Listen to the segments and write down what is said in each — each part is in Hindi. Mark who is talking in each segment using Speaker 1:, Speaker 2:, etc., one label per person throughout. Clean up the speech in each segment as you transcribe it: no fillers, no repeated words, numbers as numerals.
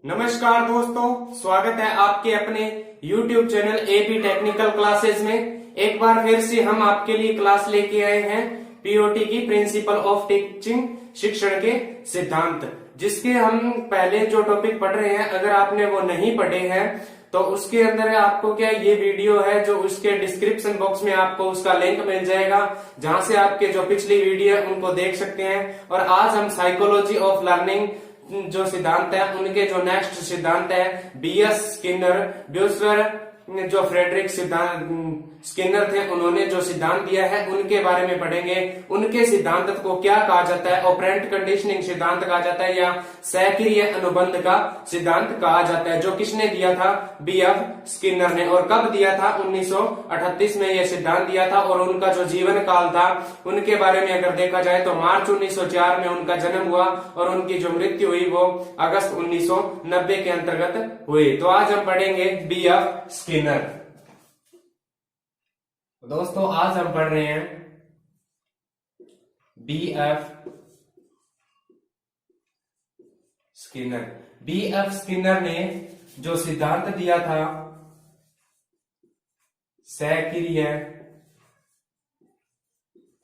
Speaker 1: नमस्कार दोस्तों, स्वागत है आपके अपने YouTube channel AP technical classes में। एक बार फिर से हम आपके लिए क्लास लेके आए हैं पीओटी की प्रिंसिपल ऑफ टीचिंग, शिक्षण के सिद्धांत, जिसके हम पहले जो टॉपिक पढ़ रहे हैं, अगर आपने वो नहीं पढ़े हैं तो उसके अंदर आपको क्या ये वीडियो है जो उसके डिस्क्रिप्शन बॉक्स में आपको उसका लिंक मिल जाएगा, जहां से आपके जो पिछली वीडियो है उनको देख सकते हैं। और आज हम साइकोलॉजी ऑफ लर्निंग जो सिद्धांत है उनके जो नेक्स्ट सिद्धांत है बीएस स्किनर, ड्यूसर जो फ्रेडरिक स्किनर थे, उन्होंने जो सिद्धांत दिया है उनके बारे में पढ़ेंगे। उनके सिद्धांत को क्या कहा जाता है, ऑपरेंट कंडीशनिंग सिद्धांत कहा जाता है या सहक्रिय अनुबंध का सिद्धांत कहा जाता है, जो किसने दिया था, बीएफ स्किनर ने। और कब दिया था, 1938 में यह सिद्धांत दिया था। और उनका जो जीवन काल था उनके बारे में अगर देखा जाए तो मार्च 1904 में उनका जन्म हुआ और उनकी जो मृत्यु हुई वो अगस्त 1990 के अंतर्गत हुई। तो आज हम पढ़ेंगे बीएफ स्किनर। दोस्तों आज हम पढ़ रहे हैं बीएफ स्किनर। बीएफ स्किनर ने जो सिद्धांत दिया था सहक्रिय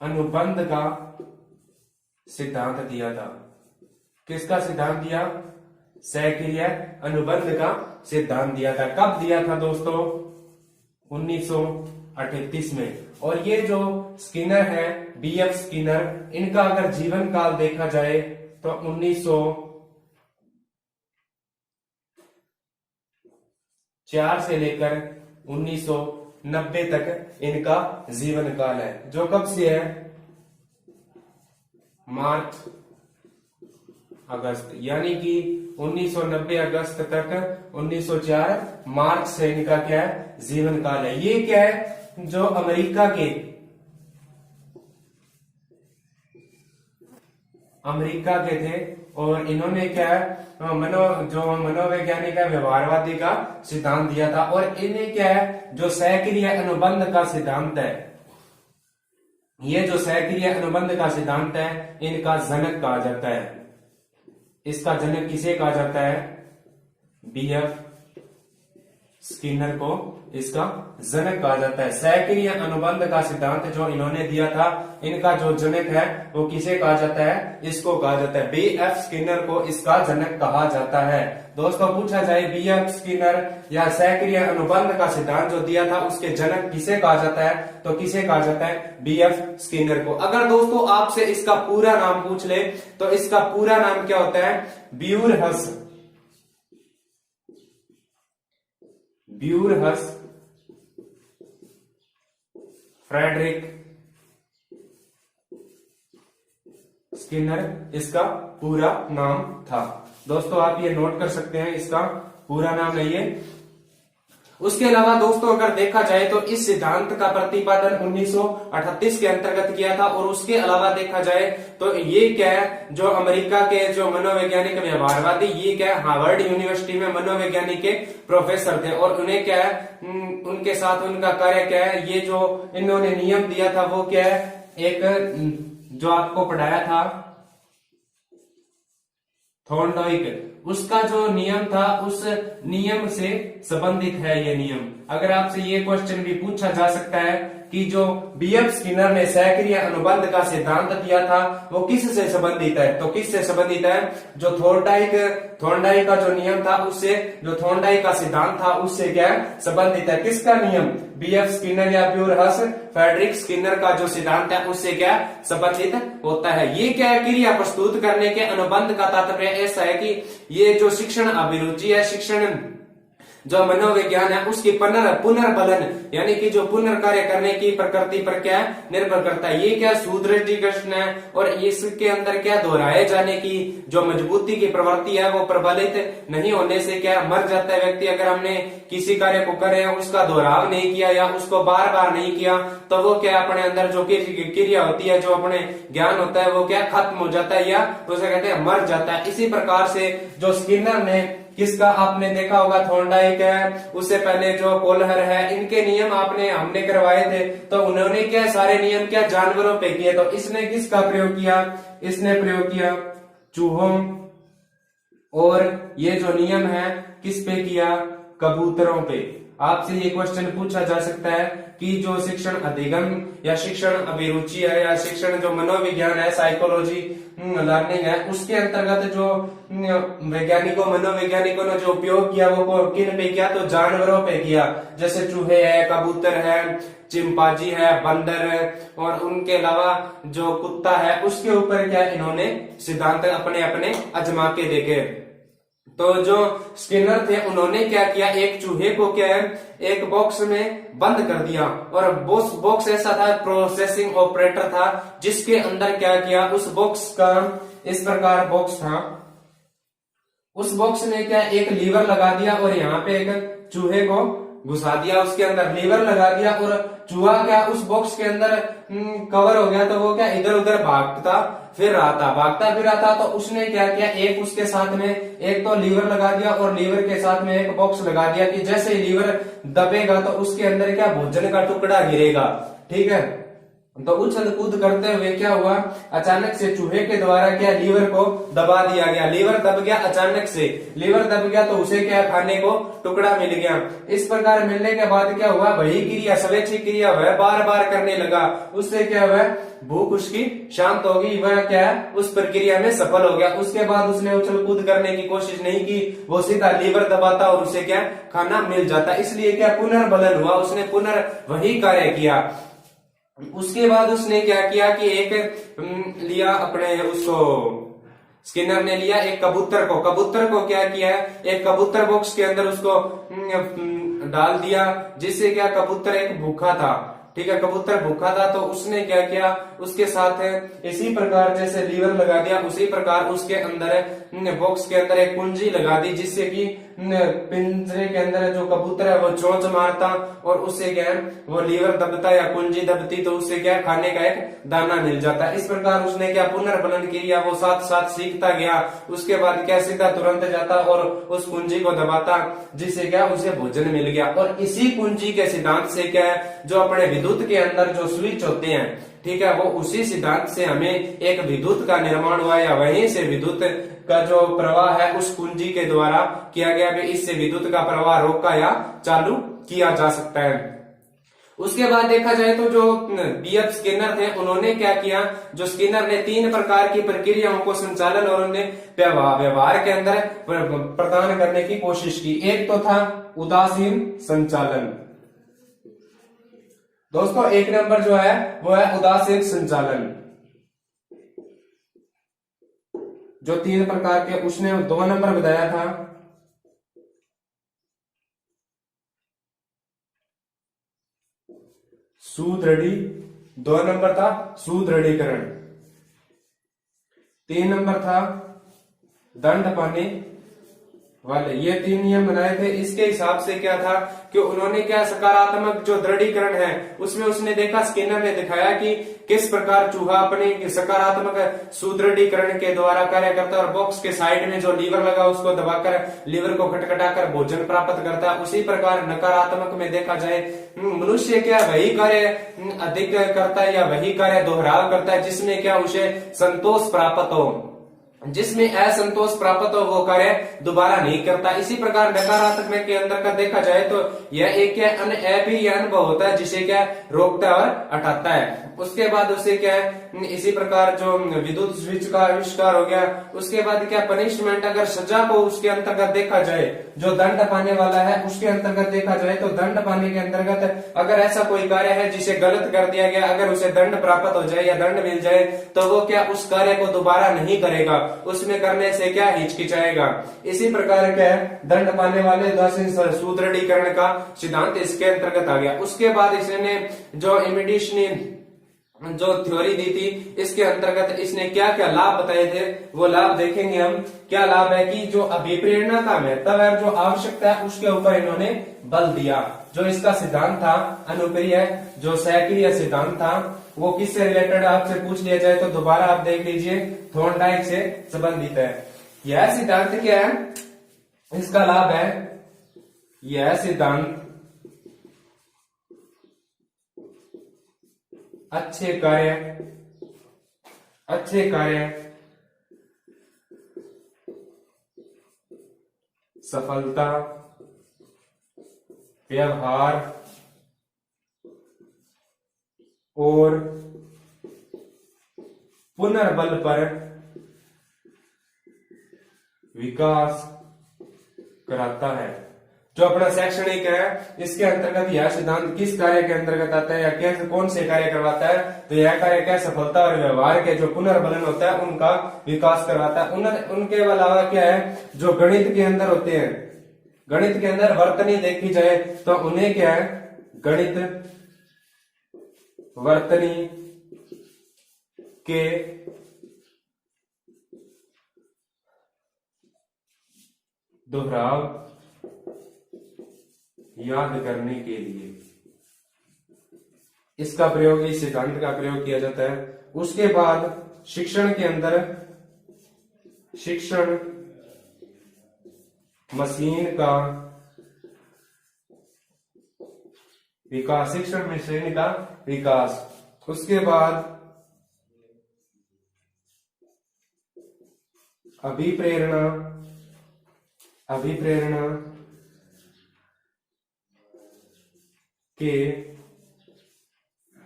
Speaker 1: अनुबंध का सिद्धांत दिया था। किसका सिद्धांत दिया, सहक्रिय अनुबंध का सिद्धांत दिया था। कब दिया था दोस्तों, 1938 में। और ये जो स्किनर है, बीएफ स्किनर, इनका अगर जीवन काल देखा जाए तो 1904 से लेकर 1990 तक इनका जीवन काल है, जो कब से है, मार्च अगस्त, यानी कि 1990 अगस्त तक 1904 मार्च से इनका क्या है, जीवन काल है। ये क्या है, जो अमेरिका के थे। और इन्होंने क्या है, मनोवैज्ञानिक है, व्यवहारवादी का सिद्धांत दिया था। और इन्हें क्या है, जो सहक्रिय अनुबंध का सिद्धांत है, ये जो सहक्रिय अनुबंध का सिद्धांत है, इनका जनक कहा जाता है। इसका जनक किसे कहा जाता है, बीएफ स्किनर को इसका जनक कहा जाता है। सहक्रिय अनुबंध का सिद्धांत जो इन्होंने दिया था, इनका जो जनक है वो किसे कहा जाता है, इसको कहा जाता है, बीएफ स्किनर को इसका जनक कहा जाता है। दोस्तों पूछा जाए बीएफ स्किनर या सहक्रिय अनुबंध का सिद्धांत जो दिया था उसके जनक किसे कहा जाता है, तो किसे कहा जाता है, बीएफ स्किनर को। अगर दोस्तों आपसे इसका पूरा नाम पूछ ले तो इसका पूरा नाम क्या होता है, ब्यूरहस फ्रेडरिक स्किनर इसका पूरा नाम था। दोस्तों आप ये नोट कर सकते हैं, इसका पूरा नाम है ये। उसके अलावा दोस्तों अगर देखा जाए तो इस सिद्धांत का प्रतिपादन 1938 के अंतर्गत किया था। और उसके अलावा देखा जाए तो ये क्या है, जो अमेरिका के जो मनोवैज्ञानिक व्यवहारवादी, ये क्या है, हार्वर्ड यूनिवर्सिटी में मनोवैज्ञानिक के प्रोफेसर थे। और उन्हें क्या है, उनके साथ उनका कार्य क्या है, ये जो इन्होंने नियम दिया था वो क्या है, एक जो आपको पढ़ाया था थॉर्नडाइक, उसका जो नियम था उस नियम से संबंधित है ये नियम। अगर आपसे ये क्वेश्चन भी पूछा जा सकता है कि जो बीएफ स्किनर ने सहक्रिय अनुबंध का सिद्धांत दिया था वो किससे संबंधित है, तो किससे संबंधित है, जो थॉर्नडाइक का जो नियम था उससे, जो थॉर्नडाइक का सिद्धांत था उससे क्या संबंधित है। किसका नियम, बीएफ स्किनर या ब्यूरहस फ्रेडरिक स्किनर का जो सिद्धांत है उससे क्या संबंधित होता है। ये क्या है, क्रिया प्रस्तुत करने के अनुबंध का तात्पर्य ऐसा है कि ये जो शिक्षण अभिरुचि है, शिक्षण जो मनोविज्ञान है उसकी पुनर्बलन यानी कि जो पुनर्कार्य करने की प्रकृति पर क्या निर्भर करता है। ये क्या सुदृढ़ीकरण है और इसके अंदर क्या दोहराए जाने की जो मजबूती की प्रवृत्ति है वो प्रबलित नहीं होने से क्या मर जाता है व्यक्ति। अगर हमने किसी कार्य को करे उसका दोहराव नहीं किया या उसको बार बार नहीं किया तो वो क्या अपने अंदर जो क्रिया होती है, जो अपने ज्ञान होता है वो क्या खत्म हो जाता है या उसे कहते हैं मर जाता है। इसी प्रकार से जो स्किनर ने किसका आपने देखा होगा, थॉर्नडाइक है, उससे पहले जो कोलहर है, इनके नियम हमने करवाए थे। तो उन्होंने क्या सारे नियम क्या जानवरों पे किए, तो इसने किसका प्रयोग किया, इसने प्रयोग किया चूहों और ये जो नियम है किस पे किया, कबूतरों पे। आपसे ये क्वेश्चन पूछा जा सकता है कि जो शिक्षण अधिगम या शिक्षण अभिरुचि है या शिक्षण जो मनोविज्ञान है, साइकोलॉजी लर्निंग है, उसके अंतर्गत जो वैज्ञानिकों मनोवैज्ञानिकों ने जो उपयोग किया वो किन पे किया, तो जानवरों पे किया, जैसे चूहे है, कबूतर है, चिंपांजी है, बंदर है, और उनके अलावा जो कुत्ता है उसके ऊपर क्या इन्होंने सिद्धांत अपने अपने आजमा के देखे। तो जो स्किनर थे उन्होंने क्या किया, एक चूहे को क्या है एक बॉक्स में बंद कर दिया, और बॉक्स ऐसा था प्रोसेसिंग ऑपरेटर था, जिसके अंदर क्या किया, उस बॉक्स का इस प्रकार बॉक्स था, उस बॉक्स में क्या एक लीवर लगा दिया और यहाँ पे एक चूहे को घुसा दिया, उसके अंदर लीवर लगा दिया, और चूहा क्या उस बॉक्स के अंदर कवर हो गया, तो वो क्या इधर उधर भागता फिर रहा था। तो उसने क्या किया, एक उसके साथ में एक तो लीवर लगा दिया और लीवर के साथ में एक बॉक्स लगा दिया कि जैसे ही लीवर दबेगा तो उसके अंदर क्या भोजन का टुकड़ा गिरेगा, ठीक है। तो उछल कूद करते हुए क्या हुआ, अचानक से चूहे के द्वारा क्या लीवर को दबा दिया गया, लीवर दब गया, अचानक से लीवर दब गया तो उसे क्या खाने को टुकड़ा मिल गया। इस प्रकार मिलने के बाद क्या हुआ, वही क्रिया स्वैच्छिक क्रिया वह बार बार करने लगा, उससे क्या हुआ, भूख उसकी शांत होगी, वह क्या है उस प्रक्रिया में सफल हो गया। उसके बाद उसने उछल कूद करने की कोशिश नहीं की, वो सीधा लीवर दबाता और उसे क्या खाना मिल जाता, इसलिए क्या पुनर्बलन हुआ, उसने वही कार्य किया। उसके बाद उसने क्या किया कि एक लिया अपने उसको, स्किनर ने लिया एक कबूतर को क्या किया, एक कबूतर बॉक्स के अंदर उसको डाल दिया, जिससे क्या कबूतर एक भूखा था, ठीक है, कबूतर भूखा था, तो उसने क्या किया, उसके साथ इसी प्रकार जैसे लीवर लगा दिया, उसी प्रकार उसके अंदर बॉक्स के अंदर एक कुंजी लगा दी, जिससे कि पिंजरे के अंदर जो कबूतर है वो चोंच मारता और उससे क्या है वो लीवर दबता या कुंजी दबती, तो उससे क्या खाने का एक दाना मिल जाता। इस प्रकार उसने क्या पुनर्बलन किया, वो साथ साथ सीखता गया, उसके बाद क्या सीधा तुरंत जाता और उस कुंजी को दबाता, जिससे क्या उसे भोजन मिल गया। और इसी कुंजी के सिद्धांत से क्या है, जो अपने विद्युत के अंदर जो स्विच होते हैं, ठीक है, वो उसी सिद्धांत से हमें एक विद्युत का निर्माण हुआ, या वहीं से विद्युत का जो प्रवाह है उस कुंजी के द्वारा किया गया, इससे विद्युत का प्रवाह रोका या चालू किया जा सकता है। उसके बाद देखा जाए तो जो बीएफ स्किनर थे उन्होंने क्या किया, जो स्किनर ने 3 प्रकार की प्रक्रियाओं को संचालन और उन्हें व्यवहार के अंदर प्रदान करने की कोशिश की। एक तो था उदासीन संचालन, दोस्तों एक नंबर जो है वो है उदासीन संचालन, जो 3 प्रकार के, उसने 2 नंबर बताया था सुदृढ़ी, 2 नंबर था सुदृढ़ीकरण, 3 नंबर था दंड पाने वाले। ये 3 नियम बनाए थे। इसके हिसाब से क्या था कि उन्होंने क्या सकारात्मक जो दृढ़ीकरण है उसमें उसने देखा, स्किनर ने दिखाया कि किस प्रकार चूहा अपने सकारात्मक सुदृढ़ीकरण के द्वारा कार्य करता है और बॉक्स के साइड में जो लीवर लगा उसको दबाकर लीवर को खटखटाकर भोजन प्राप्त करता है। उसी प्रकार नकारात्मक में देखा जाए मनुष्य क्या वही कार्य अधिक करता है या वही कार्य दोहराव करता है जिसमें क्या उसे संतोष प्राप्त हो, जिसमें असंतोष प्राप्त हो वो कार्य दोबारा नहीं करता। इसी प्रकार नकारात्मक के अंदर का देखा जाए तो यह एक क्या अप्रिय अनुभव होता है जिसे क्या रोकता है और हटाता है। उसके बाद उसे क्या है इसी प्रकार जो विद्युत स्विच का आविष्कार हो गया। उसके बाद क्या पनिशमेंट, अगर सजा को उसके अंतर्गत देखा जाए, जो दंड पाने वाला है उसके अंतर्गत देखा जाए तो दंड पाने के अंतर्गत अगर ऐसा कोई कार्य है जिसे गलत कर दिया गया, अगर उसे दंड प्राप्त हो जाए या दंड मिल जाए तो वो क्या उस कार्य को दोबारा नहीं करेगा, उसमें करने से क्या हिचकिचाएगा। इसी प्रकार क्या है दंड पाने वाले सुदृढ़ीकरण का सिद्धांत इसके अंतर्गत आ गया। उसके बाद इसने जो इमिटेशन जो थ्योरी दी थी इसके अंतर्गत इसने क्या क्या लाभ बताए थे वो लाभ देखेंगे हम। क्या लाभ है कि जो अभिप्रेरणा का महत्व है, जो आवश्यकता है उसके ऊपर इन्होंने बल दिया। जो इसका सिद्धांत था अनुप्रिय, जो सक्रिय सिद्धांत था वो किससे रिलेटेड आपसे पूछ लिया जाए तो दोबारा आप देख लीजिए थॉर्नडाइक से संबंधित है। यह सिद्धांत क्या है, इसका लाभ है यह सिद्धांत अच्छे कार्य सफलता, व्यवहार और पुनर्बल पर विकास कराता है। जो अपना शैक्षणिक है, इसके अंतर्गत यह सिद्धांत किस कार्य के अंतर्गत आता है या कैसे कौन से कार्य करवाता है? तो यह कार्य क्या सफलता और व्यवहार के जो पुनर्बलन होता है उनका विकास करवाता है। उनके अलावा क्या है, जो गणित के अंदर होते हैं, गणित के अंदर वर्तनी देखी जाए तो उन्हें क्या है, गणित वर्तनी के दोहराव याद करने के लिए इसका प्रयोग, इस सिद्धांत का प्रयोग किया जाता है। उसके बाद शिक्षण के अंदर शिक्षण मशीन का विकास, शिक्षण मशीन का विकास। उसके बाद अभिप्रेरणा के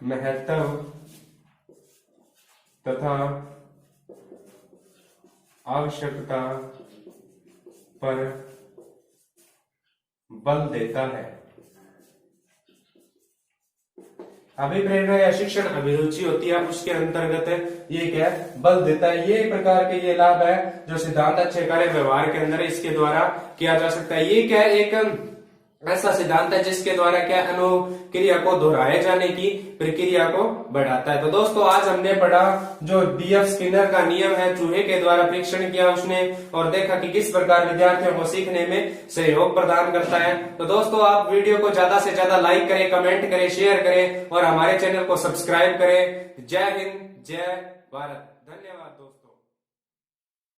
Speaker 1: महत्व तथा आवश्यकता पर बल देता है। अभिप्रेरणा या शिक्षण अभिरुचि होती है, उसके अंतर्गत ये क्या है, बल देता है। ये प्रकार के ये लाभ है जो सिद्धांत अच्छे कार्य व्यवहार के अंदर इसके द्वारा किया जा सकता है। ये क्या है, एक ऐसा सिद्धांत है जिसके द्वारा क्या अनुक्रिया को दोहराए जाने की प्रक्रिया को बढ़ाता है। तो दोस्तों आज हमने पढ़ा जो बीएफ स्किनर का नियम है, चूहे के द्वारा परीक्षण किया उसने और देखा कि किस प्रकार विद्यार्थियों को सीखने में सहयोग प्रदान करता है। तो दोस्तों आप वीडियो को ज्यादा से ज्यादा लाइक करें, कमेंट करें, शेयर करें और हमारे चैनल को सब्सक्राइब करें। जय हिंद, जय भारत। धन्यवाद दोस्तों।